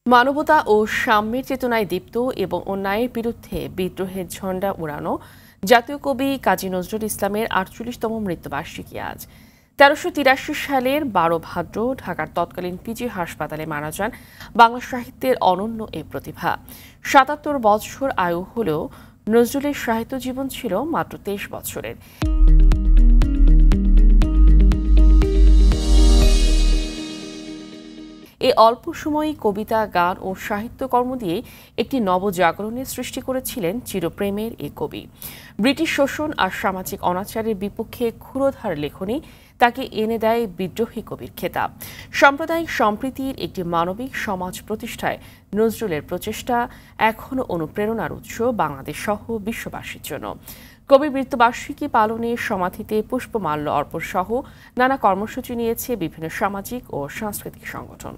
মানবতা ও সাম্যের চেতনায় দীপ্ত এবং অন্যায়ের বিরুদ্ধে বিদ্রোহের ঝন্ডা উড়ানো জাতীয় কবি কাজী নজরুল ইসলামের ৪৮তম মৃত্যুবার্ষিকী আজ। ১৩৮৩ সালের ১২ ভাদ্র ঢাকার তৎকালীন পিজি হাসপাতালে মারা যান বাংলা সাহিত্যের অনন্য এ প্রতিভা। ৭৭ বছর আয়ু হলেও নজরুলের সাহিত্য জীবন ছিল মাত্র ২৩ বছরের। এই অল্প সময়ই কবিতা, গান ও সাহিত্যকর্ম দিয়ে একটি নবজাগরণের সৃষ্টি করেছিলেন চিরপ্রেমের এই কবি। ব্রিটিশ শোষণ আর সামাজিক অনাচারের বিপক্ষে ক্ষুরোধার লেখনী তাকে এনে দেয় বিদ্রোহী কবির খেতাব। সাম্প্রদায়িক সম্প্রীতির একটি মানবিক সমাজ প্রতিষ্ঠায় নজরুলের প্রচেষ্টা এখনও অনুপ্রেরণার উৎস বাংলাদেশ সহ বিশ্ববাসীর জন্য। কবির মৃত্যুবার্ষিকী পালনে সমাধিতে পুষ্পমাল্য অর্পণ সহ নানা কর্মসূচি নিয়েছে বিভিন্ন সামাজিক ও সাংস্কৃতিক সংগঠন।